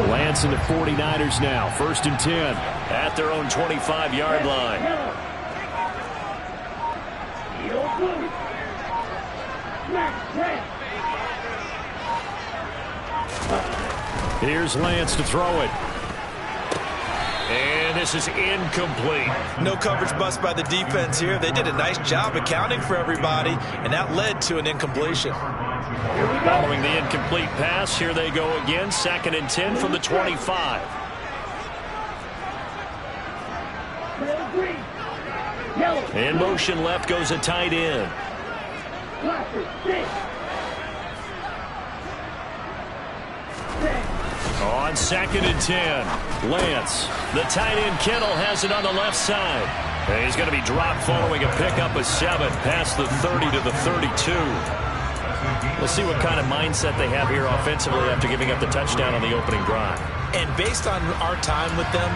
Lance and the 49ers now. 1st and 10 at their own 25-yard line. Here's Lance to throw it. And this is incomplete. No coverage bust by the defense here. They did a nice job accounting for everybody, and that led to an incompletion. Following the incomplete pass, here they go again. 2nd and 10 from the 25. In motion left goes a tight end. On 2nd and 10, Lance. The tight end Kittle has it on the left side. And he's going to be dropped following a pickup of 7 past the 30 to the 32. We'll see what kind of mindset they have here offensively after giving up the touchdown on the opening drive. And based on our time with them,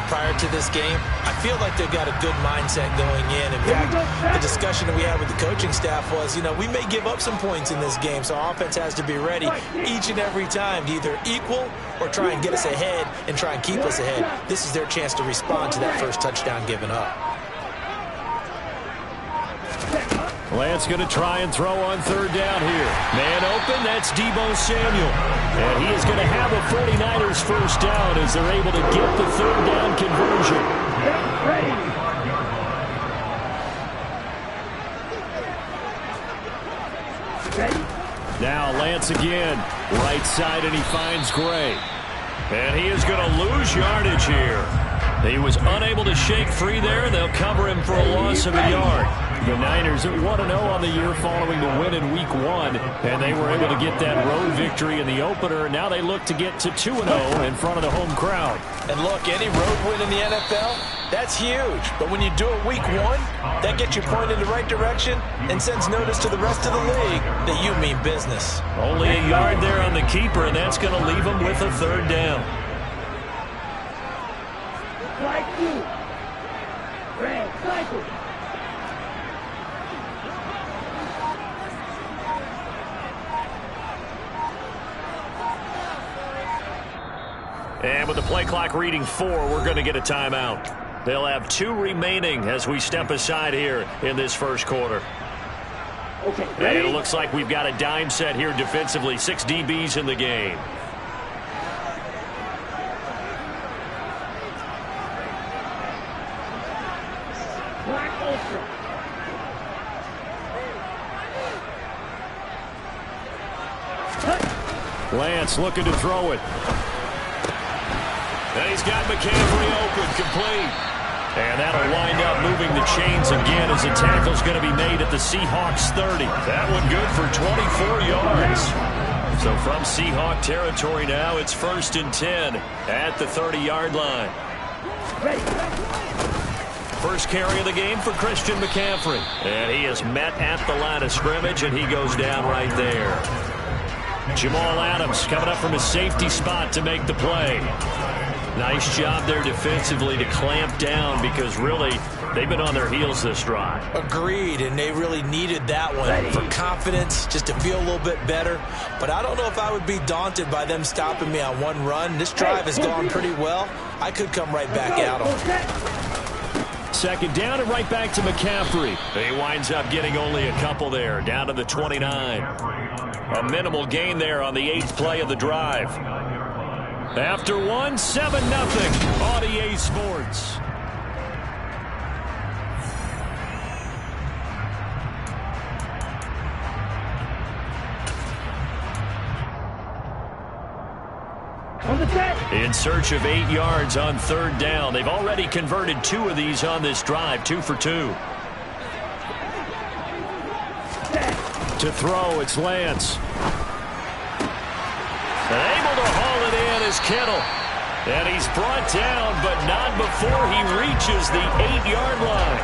prior to this game, I feel like they've got a good mindset going in. In fact, the discussion that we had with the coaching staff was, we may give up some points in this game, so our offense has to be ready each and every time to either equal or try and get us ahead and try and keep us ahead. This is their chance to respond to that first touchdown given up. Lance going to try and throw on 3rd down here. Man open, that's Deebo Samuel. And he is going to have a 49ers first down as they're able to get the 3rd down conversion. Now Lance again. Right side, and he finds Gray. And he is going to lose yardage here. He was unable to shake free there. They'll cover him for a loss of a yard. The Niners at 1-0 on the year following the win in Week 1. And they were able to get that road victory in the opener. Now they look to get to 2-0 in front of the home crowd. And look, any road win in the NFL, that's huge. But when you do it Week 1, that gets you pointed in the right direction and sends notice to the rest of the league that you mean business. Only a yard there on the keeper, and that's going to leave him with a 3rd down. And with the play clock reading 4, we're going to get a timeout. They'll have 2 remaining as we step aside here in this first quarter. Okay, and it looks like we've got a dime set here defensively. 6 DBs in the game. Lance looking to throw it. And he's got McCaffrey open, complete. And that'll wind up moving the chains again as the tackle's going to be made at the Seahawks 30. That one good for 24 yards. So from Seahawk territory now, it's 1st and 10 at the 30-yard line. First carry of the game for Christian McCaffrey. And he is met at the line of scrimmage, and he goes down right there. Jamal Adams coming up from his safety spot to make the play. Nice job there defensively to clamp down because really they've been on their heels this drive. Agreed, and they really needed that one for confidence, just to feel a little bit better. But I don't know if I would be daunted by them stopping me on one run. This drive has gone pretty well. I could come right back at them. 2nd down and right back to McCaffrey. He winds up getting only a couple there, down to the 29. A minimal gain there on the 8th play of the drive. After 1, 7-0 on EA Sports. In search of 8 yards on 3rd down. They've already converted 2 of these on this drive, 2 for 2. To throw, it's Lance. And able to haul it in is Kittle. And he's brought down, but not before he reaches the 8-yard line.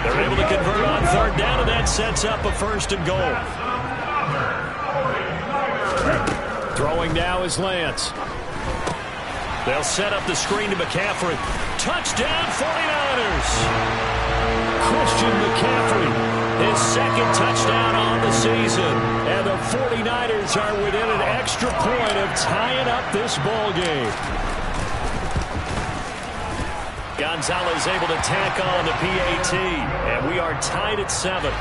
They're able to convert on 3rd down, and that sets up a 1st and goal. Throwing now is Lance. They'll set up the screen to McCaffrey. Touchdown 49ers! Christian McCaffrey. His second touchdown on the season. And the 49ers are within an extra point of tying up this ball game. Gonzalez able to tack on the PAT. And we are tied at 7.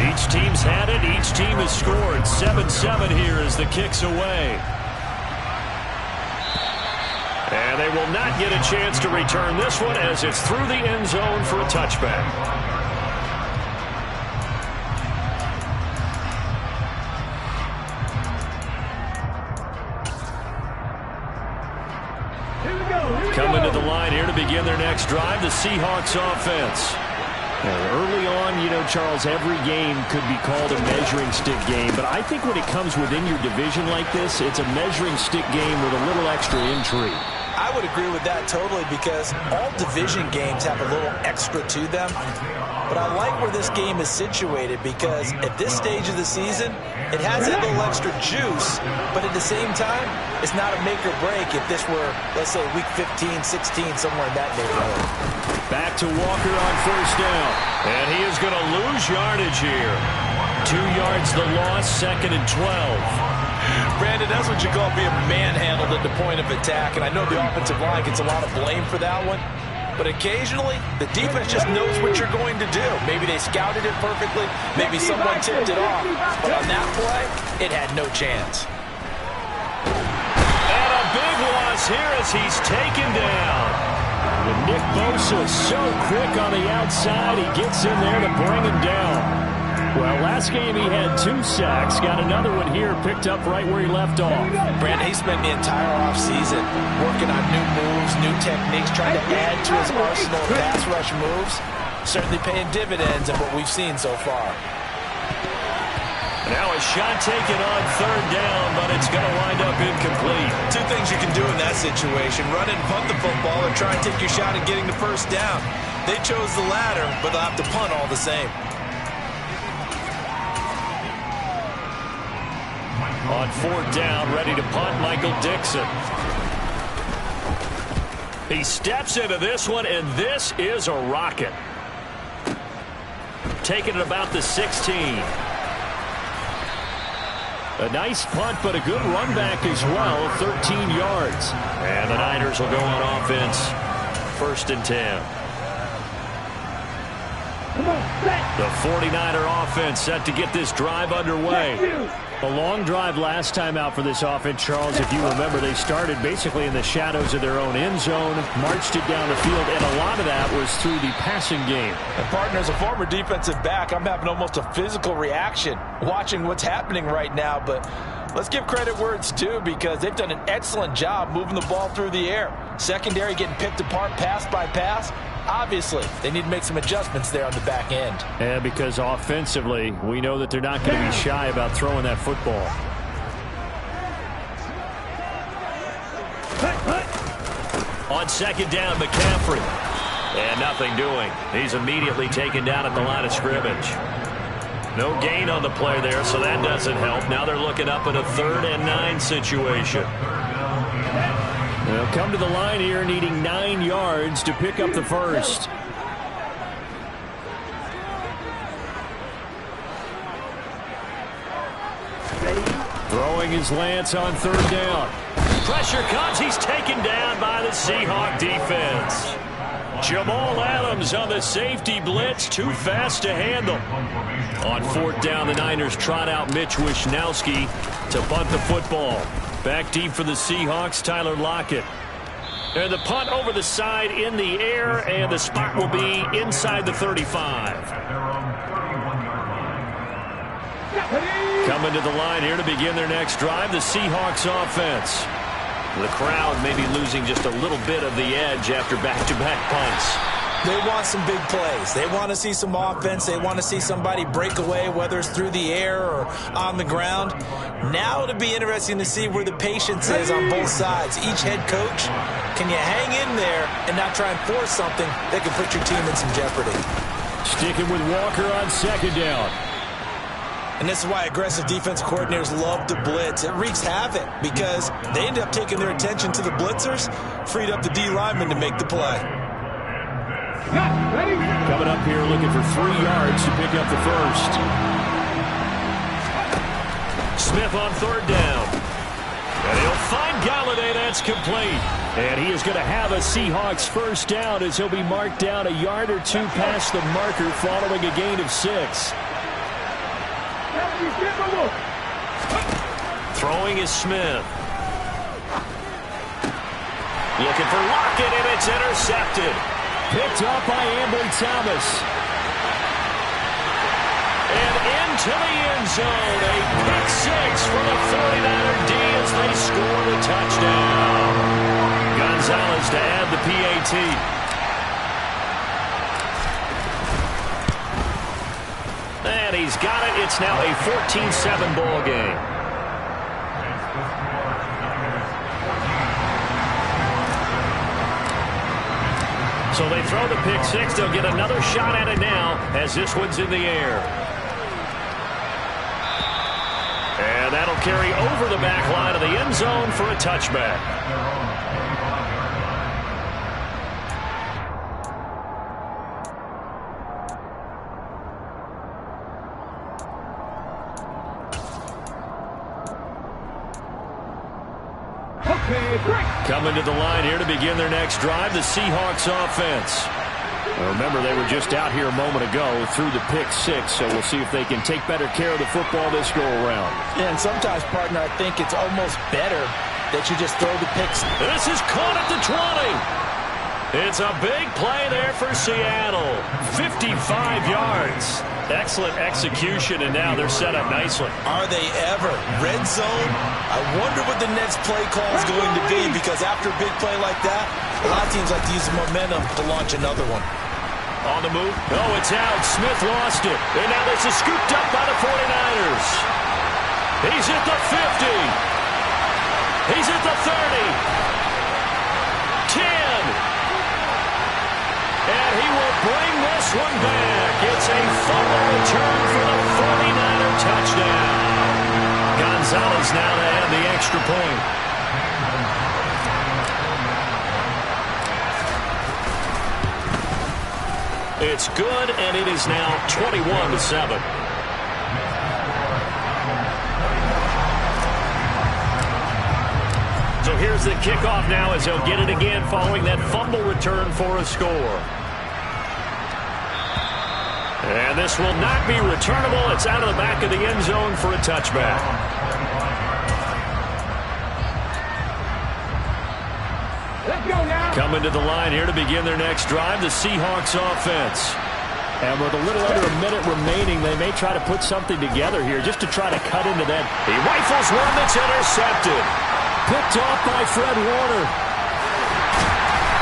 Each team's had it. Each team has scored. 7-7 here as the kick's away. And they will not get a chance to return this one as it's through the end zone for a touchback. Coming to the line here to begin their next drive, the Seahawks offense. Early on, you know, Charles, every game could be called a measuring stick game. But I think when it comes within your division like this, it's a measuring stick game with a little extra intrigue. I would agree with that totally because all division games have a little extra to them. But I like where this game is situated because at this stage of the season, it has that little extra juice. But at the same time, it's not a make or break if this were, let's say, week 15, 16, somewhere in that neighborhood. Back to Walker on first down. And he is going to lose yardage here. 2 yards the loss, 2nd and 12. Brandon, that's what you call being manhandled at the point of attack. And I know the offensive line gets a lot of blame for that one. But occasionally, the defense just knows what you're going to do. Maybe they scouted it perfectly. Maybe someone tipped it off. But on that play, it had no chance. And a big loss here as he's taken down. And Nick Bosa so quick on the outside. He gets in there to bring him down. Well, last game he had 2 sacks. Got another one here, picked up right where he left off. Brandon, he spent the entire offseason working on new moves, new techniques, trying to add to his arsenal of pass rush moves. Certainly paying dividends in what we've seen so far. Now a shot taken on 3rd down, but it's going to wind up incomplete. 2 things you can do in that situation. Run and punt the football or try and take your shot at getting the first down. They chose the latter, but they'll have to punt all the same. On 4th down, ready to punt, Michael Dixon. He steps into this one, and this is a rocket. Taking it about the 16. A nice punt, but a good run back as well, 13 yards. And the Niners will go on offense, 1st and 10. The 49er offense set to get this drive underway. A long drive last time out for this offense, Charles. If you remember, they started basically in the shadows of their own end zone, marched it down the field, and a lot of that was through the passing game. And partner, as a former defensive back, I'm having almost a physical reaction watching what's happening right now. But let's give credit where it's due because they've done an excellent job moving the ball through the air. Secondary getting picked apart pass by pass. Obviously, they need to make some adjustments there on the back end. Yeah, because offensively, we know that they're not going to be shy about throwing that football. On 2nd down, McCaffrey. And nothing doing. He's immediately taken down at the line of scrimmage. No gain on the play there, so that doesn't help. Now they're looking up at a 3rd and 9 situation. They'll come to the line here needing 9 yards to pick up the first. Throwing his Lance on 3rd down. Pressure comes. He's taken down by the Seahawk defense. Jamal Adams on the safety blitz. Too fast to handle. On 4th down, the Niners trot out Mitch Wishnowsky to punt the football. Back deep for the Seahawks, Tyler Lockett. And the punt over the side in the air, and the spot will be inside the 35. Coming to the line here to begin their next drive, the Seahawks offense. The crowd maybe losing just a little bit of the edge after back-to-back punts. They want some big plays. They want to see some offense. They want to see somebody break away, whether it's through the air or on the ground. Now it'll be interesting to see where the patience is on both sides. Each head coach, can you hang in there and not try and force something that can put your team in some jeopardy? Sticking with Walker on 2nd down. And this is why aggressive defense coordinators love to blitz. It wreaks havoc because they end up taking their attention to the blitzers, freed up the D lineman to make the play. Coming up here looking for 3 yards to pick up the first. Smith on 3rd down. And he'll find Galladay. That's complete. And he is going to have a Seahawks first down as he'll be marked down a yard or 2 past the marker following a gain of 6. Throwing is Smith. Looking for Lockett, and it's intercepted. Picked up by Ambry Thomas. And into the end zone. A pick 6 for the 49er D as they score the touchdown. Gonzalez to add the PAT. And he's got it. It's now a 14-7 ball game. So they throw the pick 6. They'll get another shot at it now as this one's in the air. And that'll carry over the back line of the end zone for a touchback. Coming to the line here to begin their next drive, the Seahawks offense. Now remember, they were just out here a moment ago through the pick 6, so we'll see if they can take better care of the football this go-around. Yeah, and sometimes, partner, I think it's almost better that you just throw the picks. This is caught at the 20. It's a big play there for Seattle. 55 yards. Excellent execution, and now they're set up nicely. Are they ever? Red zone? I wonder what the next play call is going to be, because after a big play like that, a lot of teams like to use the momentum to launch another one. On the move. Oh, it's out. Smith lost it. And now this is scooped up by the 49ers. He's at the 50. He's at the 30. 10. And he will bring this one back. It's a fumble return for the 49er touchdown. Gonzalez now to add the extra point. It's good, and it is now 21-7. So here's the kickoff now as he'll get it again following that fumble return for a score. And this will not be returnable. It's out of the back of the end zone for a touchback. Coming to the line here to begin their next drive, the Seahawks offense. And with a little under a minute remaining, they may try to put something together here just to try to cut into that. He rifles one that's intercepted. Picked off by Fred Warner.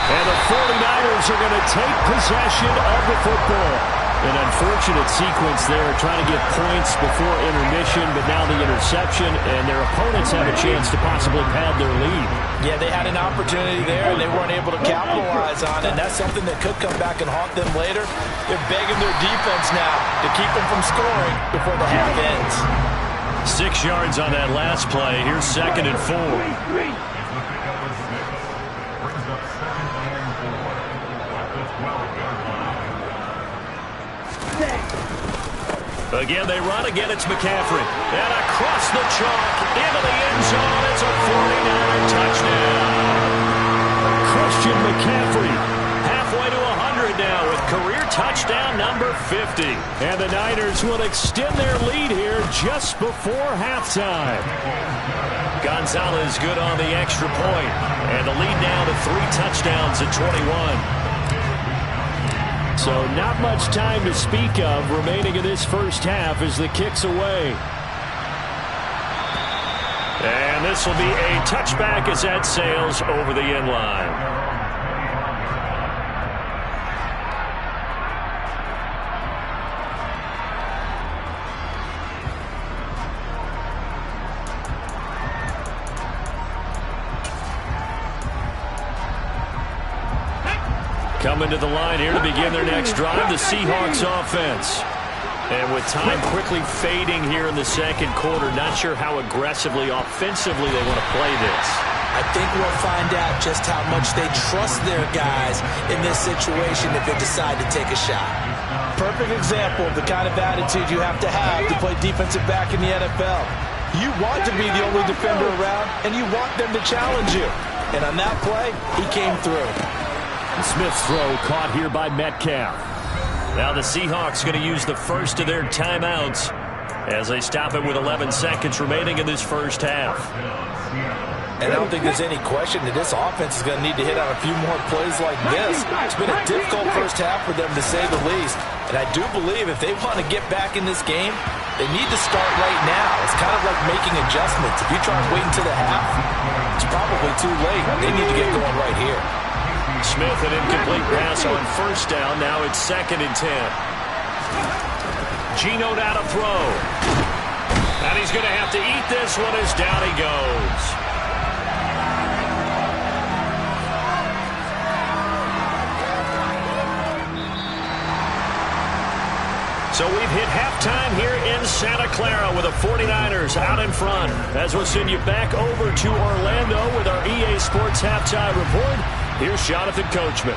And the 49ers are going to take possession of the football. An unfortunate sequence there, trying to get points before intermission, but now the interception, and their opponents have a chance to possibly pad their lead. Yeah, they had an opportunity there, and they weren't able to capitalize on it, and that's something that could come back and haunt them later. They're begging their defense now to keep them from scoring before the half ends. 6 yards on that last play. Here's 2nd and 4. Again, they run. Again, it's McCaffrey. And across the chalk, into the end zone. It's a 49er touchdown. Christian McCaffrey, halfway to 100 now with career touchdown number 50. And the Niners will extend their lead here just before halftime. Gonzalez good on the extra point. And the lead now to 3 touchdowns at 21. So not much time to speak of remaining in this first half as the kick's away. And this will be a touchback as that sails over the end line. Coming to the line here to begin their next drive, the Seahawks offense. And with time quickly fading here in the second quarter, not sure how aggressively, offensively they want to play this. I think we'll find out just how much they trust their guys in this situation if they decide to take a shot. Perfect example of the kind of attitude you have to play defensive back in the NFL. You want to be the only defender around, and you want them to challenge you. And on that play, he came through. Smith's throw caught here by Metcalf. Now the Seahawks going to use the first of their timeouts as they stop it with 11 seconds remaining in this first half. And I don't think there's any question that this offense is going to need to hit on a few more plays like this. It's been a difficult first half for them, to say the least. And I do believe if they want to get back in this game, they need to start right now. It's kind of like making adjustments. If you try and wait until the half, it's probably too late. They need to get going right here. Smith, an incomplete pass on first down. Now it's 2nd and 10. Geno now to throw. And he's going to have to eat this one as down he goes. So we've hit halftime here in Santa Clara with the 49ers out in front. As we'll send you back over to Orlando with our EA Sports Halftime Report, here's Jonathan Coachman.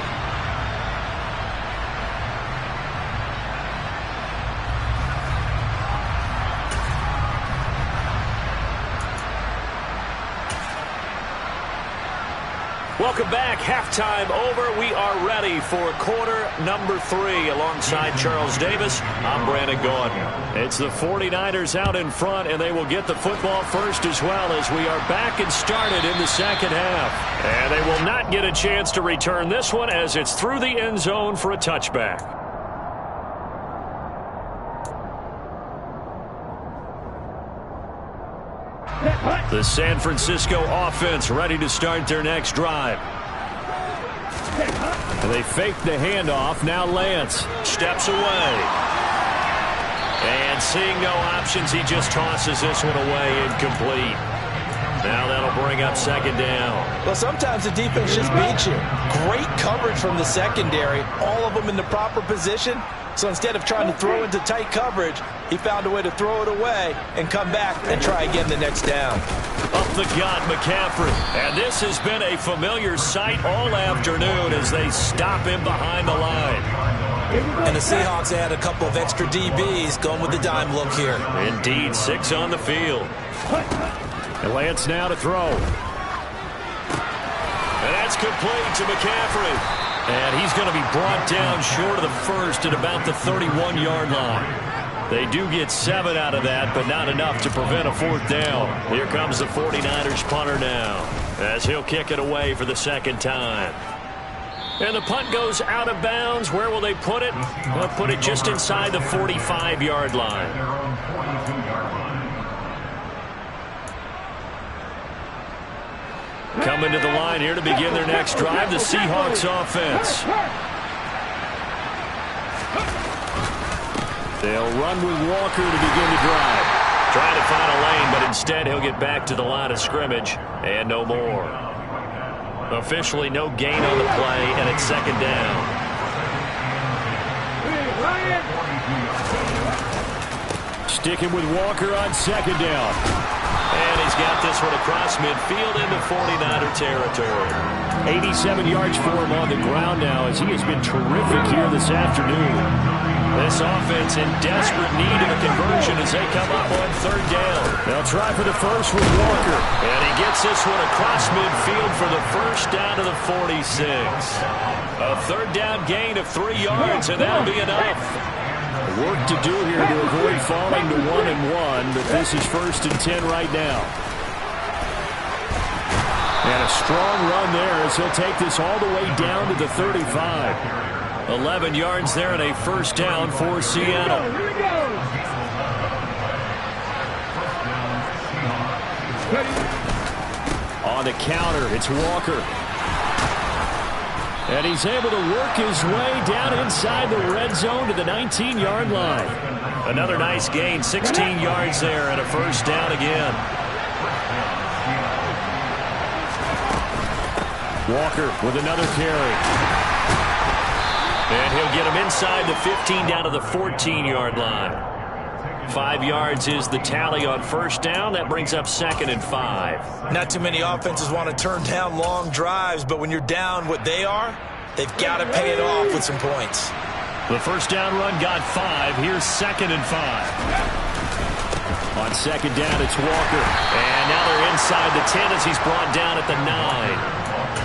Welcome back. Halftime over. We are ready for quarter number 3. Alongside Charles Davis, I'm Brandon Gaudin. It's the 49ers out in front, and they will get the football first as well as we are back and started in the second half. And they will not get a chance to return this one as it's through the end zone for a touchback. The San Francisco offense ready to start their next drive. They fake the handoff. Now Lance steps away. And seeing no options, he just tosses this one away, incomplete. Now that'll bring up 2nd down. Well, sometimes the defense just beats you. Great coverage from the secondary. All of them in the proper position. So instead of trying to throw into tight coverage, he found a way to throw it away and come back and try again the next down. Up the gut, McCaffrey. And this has been a familiar sight all afternoon as they stop him behind the line. And the Seahawks add a couple of extra DBs going with the dime look here. Indeed, 6 on the field. And Lance now to throw. And that's complete to McCaffrey. And he's going to be brought down short of the first at about the 31-yard line. They do get 7 out of that, but not enough to prevent a 4th down. Here comes the 49ers punter now, as he'll kick it away for the 2nd time. And the punt goes out of bounds. Where will they put it? They'll put it just inside the 45-yard line. Coming to the line here to begin their next drive, the Seahawks offense. They'll run with Walker to begin the drive. Trying to find a lane, but instead he'll get back to the line of scrimmage and no more. Officially no gain on the play, and it's 2nd down. Sticking with Walker on 2nd down. And he's got this one across midfield into 49er territory. 87 yards for him on the ground now as he has been terrific here this afternoon. This offense in desperate need of a conversion as they come up on 3rd down. They'll try for the first with Walker. And he gets this one across midfield for the first down to the 46. A 3rd down gain of 3 yards, and that'll be enough. Work to do here to avoid falling to 1-1, but this is 1st and 10 right now. And a strong run there as he'll take this all the way down to the 35. 11 yards there and a 1st down for Seattle. On the counter, it's Walker. And he's able to work his way down inside the red zone to the 19-yard line. Another nice gain, 16 yards there, and a 1st down again. Walker with another carry. And he'll get him inside the 15 down to the 14-yard line. 5 yards is the tally on first down. That brings up 2nd and 5. Not too many offenses want to turn down long drives, but when you're down what they are, they've got to pay it off with some points. The first down run got 5. Here's 2nd and 5. On 2nd down, it's Walker. And now they're inside the 10 as he's brought down at the 9.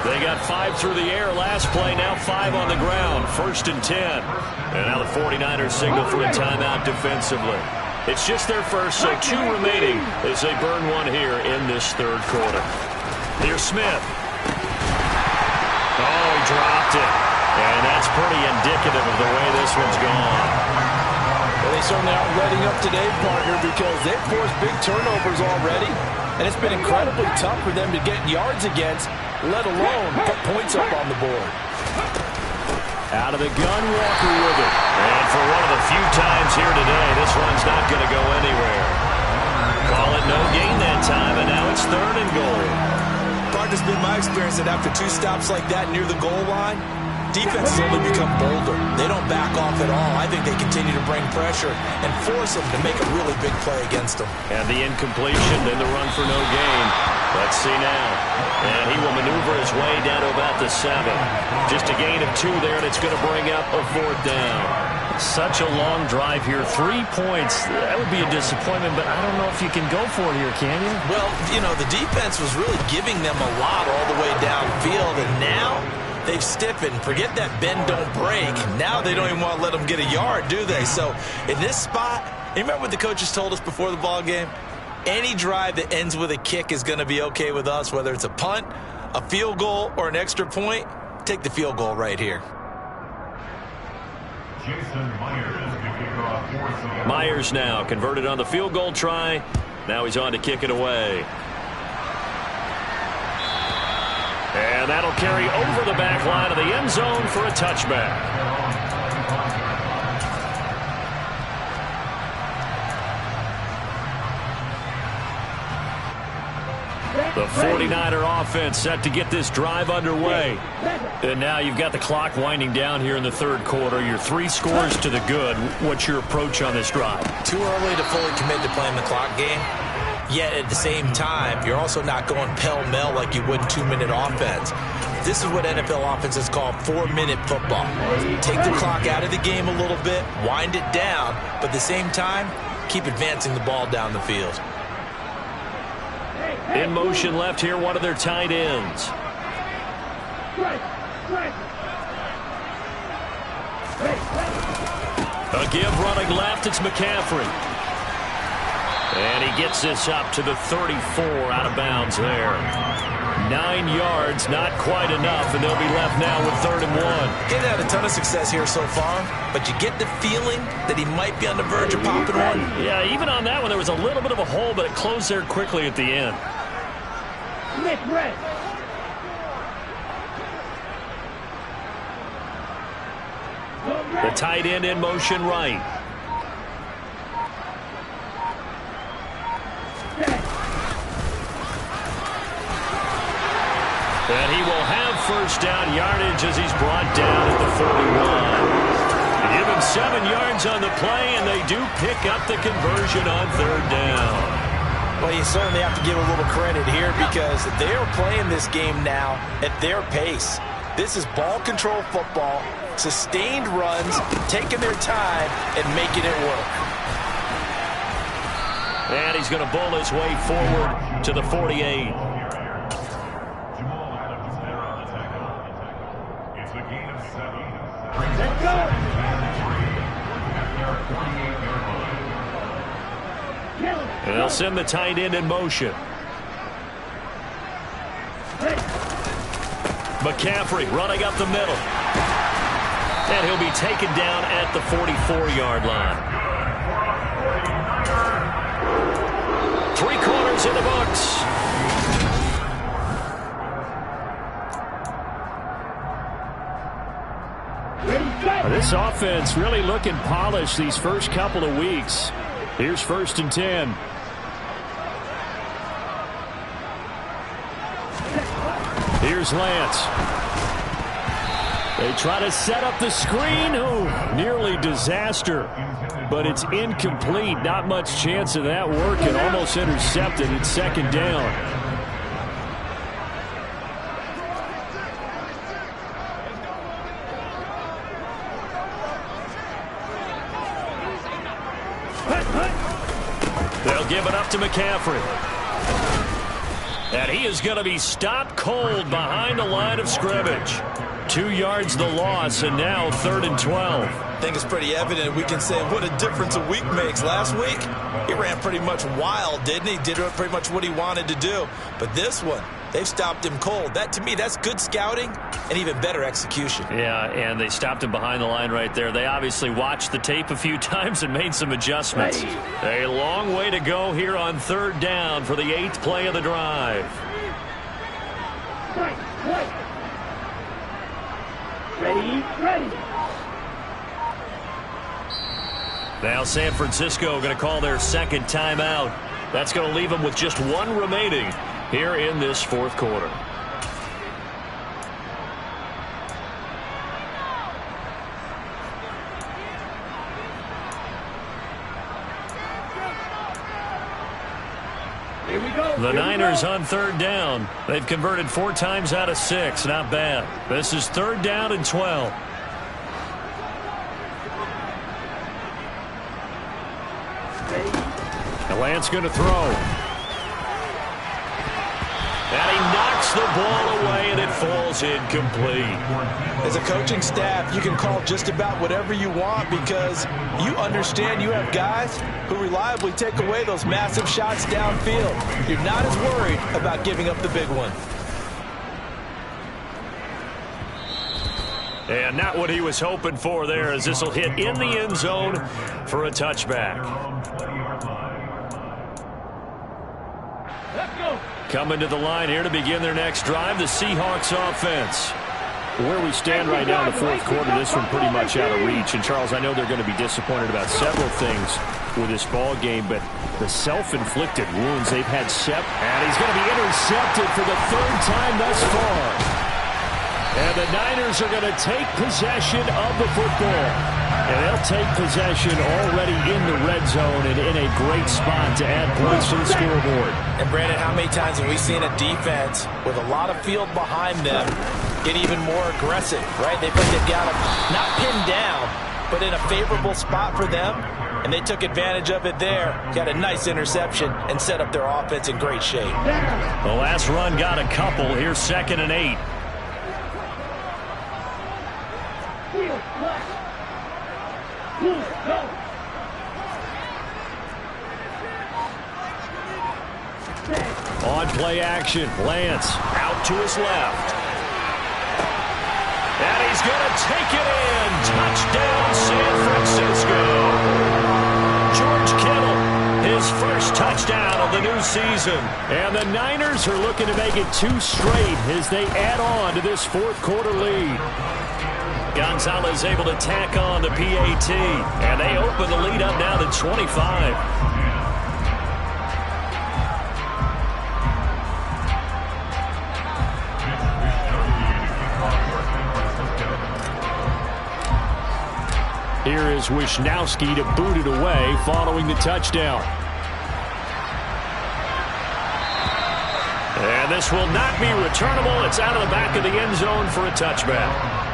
They got 5 through the air last play, now 5 on the ground. 1st and 10. And now the 49ers signal for a timeout defensively. It's just their first, so 2 remaining as they burn one here in this third quarter. Here's Smith. Oh, he dropped it. And that's pretty indicative of the way this one's gone. Well, they certainly aren't letting up today, partner, because they've forced big turnovers already. And it's been incredibly tough for them to get yards against, let alone put points up on the board. Out of the gun, Walker with it. And for one of the few times here today, this one's not going to go anywhere. Call it no gain that time, and now it's 3rd and goal. Partner's been my experience that after 2 stops like that near the goal line, defenses only become bolder. They don't back off at all. I think they continue to bring pressure and force them to make a really big play against them. And the incompletion, then the run for no gain. Let's see now. And he will maneuver his way down to about the 7. Just a gain of 2 there, and it's going to bring up a 4th down. Such a long drive here. 3 points. That would be a disappointment, but I don't know if you can go for it here, can you? Well, you know, the defense was really giving them a lot all the way downfield, and now they've stiffened. Forget that bend, don't break. Now they don't even want to let them get a yard, do they? So in this spot, you remember what the coaches told us before the ball game? Any drive that ends with a kick is going to be okay with us, whether it's a punt, a field goal, or an extra point. Take the field goal right here. Myers now converted on the field goal try. Now he's on to kick it away. And that'll carry over the back line of the end zone for a touchback. The 49er offense set to get this drive underway. And now you've got the clock winding down here in the third quarter. Your 3 scores to the good. What's your approach on this drive? Too early to fully commit to playing the clock game. Yet at the same time, you're also not going pell-mell like you would in 2-minute offense. This is what NFL offenses call 4-minute football. Take the clock out of the game a little bit, wind it down, but at the same time, keep advancing the ball down the field. In motion left here, one of their tight ends. A give running left, it's McCaffrey. And he gets this up to the 34 out of bounds there. 9 yards, not quite enough, and they'll be left now with 3rd and 1. He's had a ton of success here so far, but you get the feeling that he might be on the verge of popping one. Yeah, even on that one, there was a little bit of a hole, but it closed there quickly at the end. The tight end in motion right. And he will have first down yardage as he's brought down at the 41. Give him 7 yards on the play, and they do pick up the conversion on 3rd down. Well, you certainly have to give a little credit here because they are playing this game now at their pace. This is ball control football, sustained runs, taking their time, and making it work. And he's going to bull his way forward to the 48. And they'll send the tight end in motion. McCaffrey running up the middle. And he'll be taken down at the 44-yard line. 3 quarters in the books. This offense really looking polished these first couple of weeks. Here's 1st and 10. Here's Lance. They try to set up the screen. Oh, nearly disaster. But it's incomplete. Not much chance of that working. Almost intercepted. It's second down. They'll give it up to McCaffrey. And he is going to be stopped cold behind the line of scrimmage. 2 yards the loss, and now 3rd and 12. I think it's pretty evident. We can say what a difference a week makes. Last week, he ran pretty much wild, didn't he? Did pretty much what he wanted to do. But this one, they've stopped him cold. That, to me, that's good scouting and even better execution. Yeah, and they stopped him behind the line right there. They obviously watched the tape a few times and made some adjustments. A long way to go here on 3rd down for the 8th play of the drive. Ready. Now San Francisco going to call their second timeout. That's going to leave them with just 1 remaining here in this 4th quarter. The Niners on 3rd down. They've converted 4 times out of 6. Not bad. This is 3rd down and 12. Lance going to throw. And he knocks the ball away, and it falls incomplete. As a coaching staff, you can call just about whatever you want because you understand you have guys who reliably take away those massive shots downfield. You're not as worried about giving up the big one. And not what he was hoping for there, as this will hit in the end zone for a touchback. Coming to the line here to begin their next drive, the Seahawks offense. Where we stand right now in the 4th quarter, this one pretty much out of reach. And, Charles, I know they're going to be disappointed about several things with this ball game, but the self-inflicted wounds they've had and he's going to be intercepted for the 3rd time thus far. And the Niners are going to take possession of the football. And they'll take possession already in the red zone and in a great spot to add points to the scoreboard. And, Brandon, how many times have we seen a defense with a lot of field behind them get even more aggressive, right? They've got them not pinned down, but in a favorable spot for them, and they took advantage of it there. Got a nice interception and set up their offense in great shape. The last run got a couple. Here's 2nd and 8. On play action, Lance out to his left. And he's going to take it in. Touchdown, San Francisco. George Kittle, his first touchdown of the new season. And the Niners are looking to make it 2 straight as they add on to this 4th quarter lead. Gonzalez able to tack on the PAT. And they open the lead up now to 25. Here is Wisnowski to boot it away following the touchdown. And this will not be returnable. It's out of the back of the end zone for a touchback.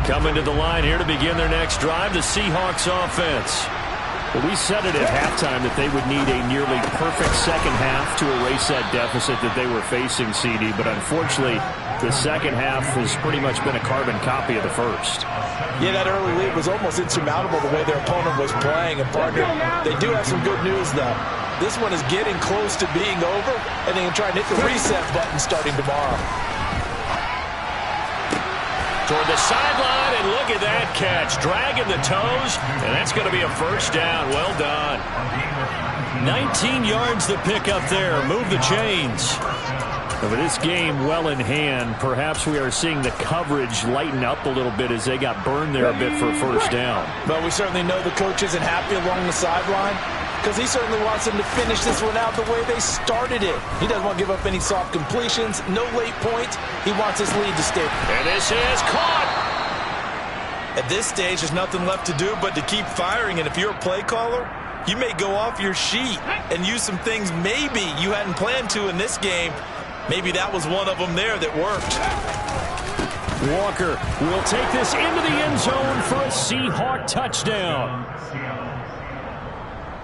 Coming to the line here to begin their next drive, the Seahawks offense. Well, we said it at halftime that they would need a nearly perfect second half to erase that deficit that they were facing, CD. But unfortunately, the second half has pretty much been a carbon copy of the first. Yeah, that early lead was almost insurmountable the way their opponent was playing. And, partner, they do have some good news, though. This one is getting close to being over, and they can try and hit the reset button starting tomorrow. Toward the sideline, and look at that catch. Dragging the toes, and that's going to be a first down. Well done. 19 yards the pick up there. Move the chains. With this game well in hand, perhaps we are seeing the coverage lighten up a little bit as they got burned there a bit for a first down. But we certainly know the coach isn't happy along the sideline. because he certainly wants them to finish this one out the way they started it. He doesn't want to give up any soft completions, no late points. He wants his lead to stay. And this is caught. At this stage, there's nothing left to do but to keep firing. And if you're a play caller, you may go off your sheet and use some things maybe you hadn't planned to in this game. Maybe that was one of them there that worked. Walker will take this into the end zone for a Seahawk touchdown.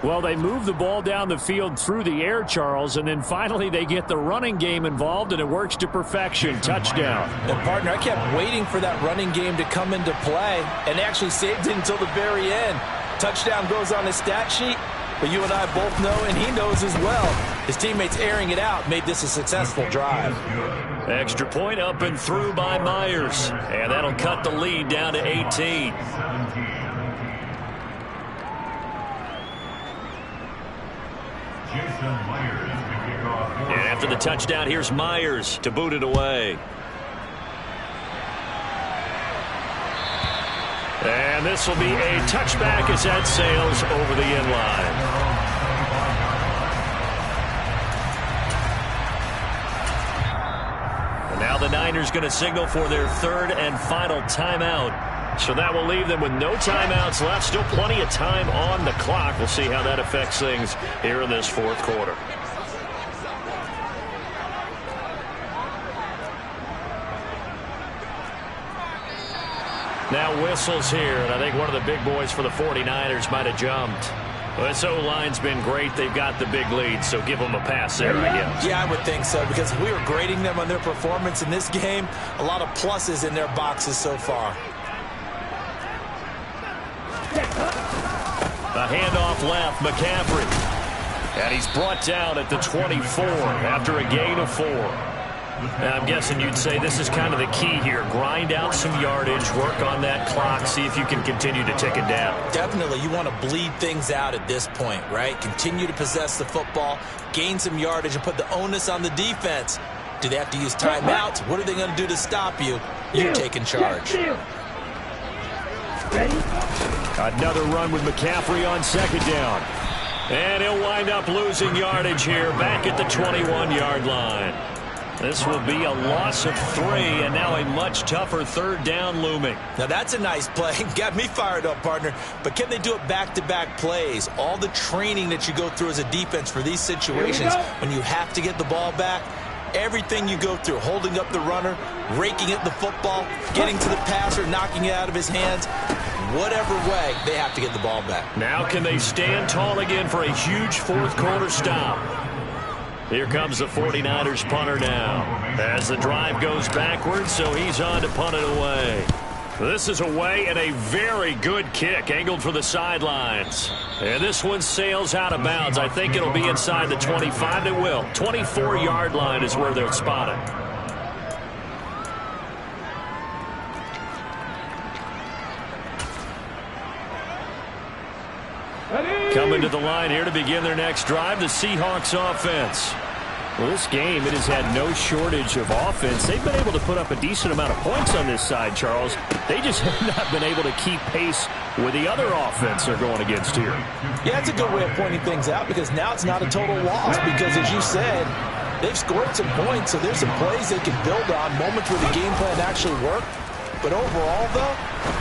Well, they move the ball down the field through the air, Charles, and then finally they get the running game involved, and it works to perfection. Touchdown. And, partner, I kept waiting for that running game to come into play and actually saved it until the very end. Touchdown goes on his stat sheet, but you and I both know, and he knows as well, his teammates airing it out made this a successful drive. Extra point up and through by Myers, and that'll cut the lead down to 18. And after the touchdown, here's Myers to boot it away. And this will be a touchback as that sails over the end line. And now the Niners going to signal for their third and final timeout. So that will leave them with no timeouts left. Still plenty of time on the clock. We'll see how that affects things here in this fourth quarter. Now whistles here, and I think one of the big boys for the 49ers might have jumped. Well, this O-line's been great. They've got the big lead, so give them a pass there, I guess. Yeah, I would think so, because if we were grading them on their performance in this game, a lot of pluses in their boxes so far. A handoff left, McCaffrey. And he's brought down at the 24 after a gain of 4. Now, I'm guessing you'd say this is kind of the key here. Grind out some yardage, work on that clock, see if you can continue to tick it down. Definitely. You want to bleed things out at this point, right? Continue to possess the football, gain some yardage, and put the onus on the defense. Do they have to use timeouts? What are they going to do to stop you? You're taking charge. Another run with McCaffrey on second down. And he'll wind up losing yardage here back at the 21-yard line. This will be a loss of 3, and now a much tougher third down looming. Now that's a nice play. Got me fired up, partner. But can they do it back-to-back plays? All the training that you go through as a defense for these situations, when you have to get the ball back, everything you go through, holding up the runner, raking at the football, getting to the passer, knocking it out of his hands, whatever way, they have to get the ball back. Now can they stand tall again for a huge fourth quarter stop? Here comes the 49ers punter now as the drive goes backwards, so he's on to punt it away. This is away and a very good kick angled for the sidelines. And this one sails out of bounds. I think it'll be inside the 25. It will. 24-yard line is where they'll spot it. Coming to the line here to begin their next drive, the Seahawks offense. Well, this game, it has had no shortage of offense. They've been able to put up a decent amount of points on this side, Charles. They just have not been able to keep pace with the other offense they're going against here. Yeah, it's a good way of pointing things out, because now it's not a total loss, because as you said, they've scored some points, so there's some plays they can build on, moments where the game plan actually worked. But overall, though,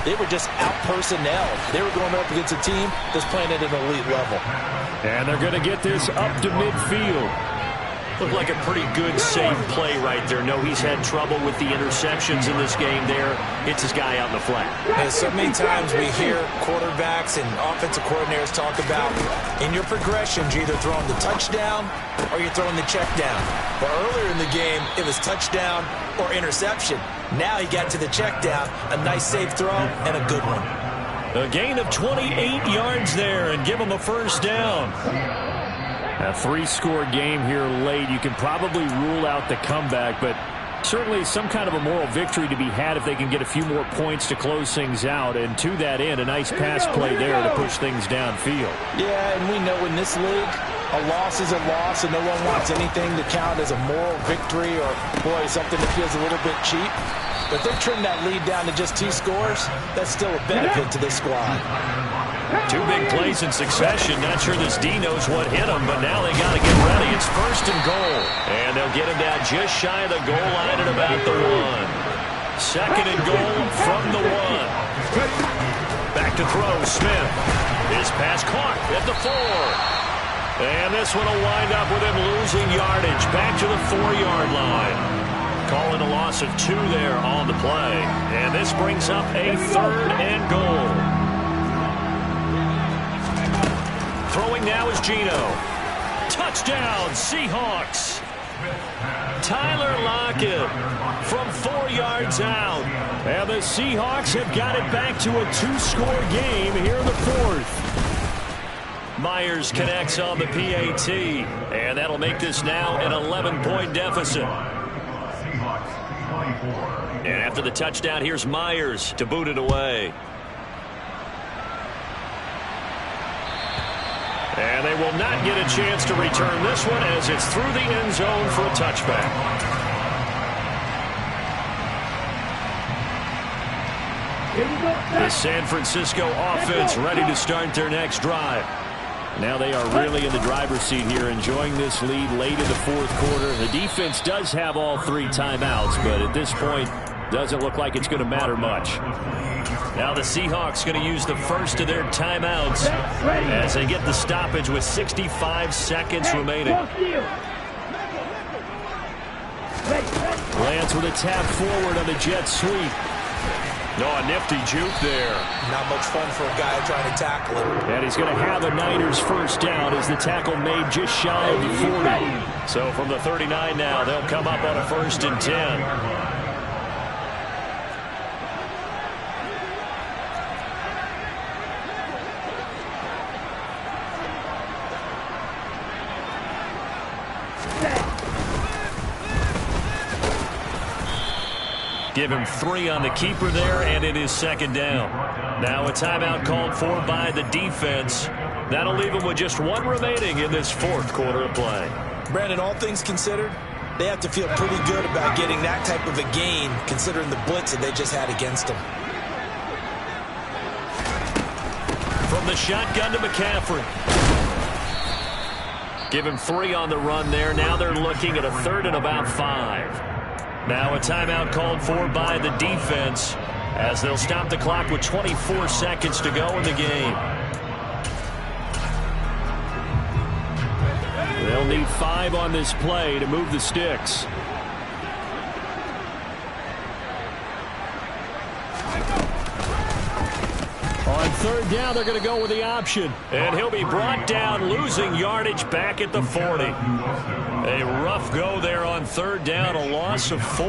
they were just out-personnel. They were going up against a team that's playing at an elite level. And they're going to get this up to midfield. Looked like a pretty good, safe play right there. No, he's had trouble with the interceptions in this game there. Hits his guy out in the flat. And so many times we hear quarterbacks and offensive coordinators talk about in your progressions, you're either throwing the touchdown or you're throwing the check down. But earlier in the game, it was touchdown or interception. Now he got to the check down, a nice safe throw, and a good one. A gain of 28 yards there and give him a first down. A 3-score game here late. You can probably rule out the comeback, but certainly some kind of a moral victory to be had if they can get a few more points to close things out. And to that end, a nice pass play there to push things downfield. Yeah, and we know in this league, A loss is a loss, and no one wants anything to count as a moral victory or, boy, something that feels a little bit cheap. But if they trim that lead down to just 2 scores, that's still a benefit to this squad. 2 big plays in succession. Not sure this D knows what hit him, but now they got to get ready. It's 1st and goal. And they'll get him down just shy of the goal line at about the 1. 2nd and goal from the 1. Back to throw, Smith. His pass caught at the 4. And this one will wind up with him losing yardage back to the 4-yard line. Calling a loss of 2 there on the play. And this brings up a 3rd and goal. Throwing now is Geno. Touchdown, Seahawks. Tyler Lockett from 4 yards out. And the Seahawks have got it back to a 2-score game here in the 4th. Myers connects on the PAT, and that'll make this now an 11-point deficit. And after the touchdown, here's Myers to boot it away. And they will not get a chance to return this one as it's through the end zone for a touchback. The San Francisco offense ready to start their next drive. Now they are really in the driver's seat here, enjoying this lead late in the 4th quarter. The defense does have all 3 timeouts, but at this point, doesn't look like it's going to matter much. Now the Seahawks going to use the first of their timeouts as they get the stoppage with 65 seconds remaining. Lance with a tap forward on the jet sweep. No, a nifty juke there. Not much fun for a guy trying to tackle him. And he's going to have a Niners first down as the tackle made just shy of the 40. So from the 39 now, they'll come up on a 1st and 10. Give him 3 on the keeper there, and it is 2nd down. Now a timeout called for by the defense. That'll leave him with just 1 remaining in this 4th quarter of play. Brandon, all things considered, they have to feel pretty good about getting that type of a gain, considering the blitz that they just had against them. From the shotgun to McCaffrey. Give him 3 on the run there. Now they're looking at a 3rd and about 5. Now a timeout called for by the defense as they'll stop the clock with 24 seconds to go in the game. They'll need 5 on this play to move the sticks. On 3rd down, they're going to go with the option. And he'll be brought down, losing yardage back at the 40. A rough go there on 3rd down, a loss of 4.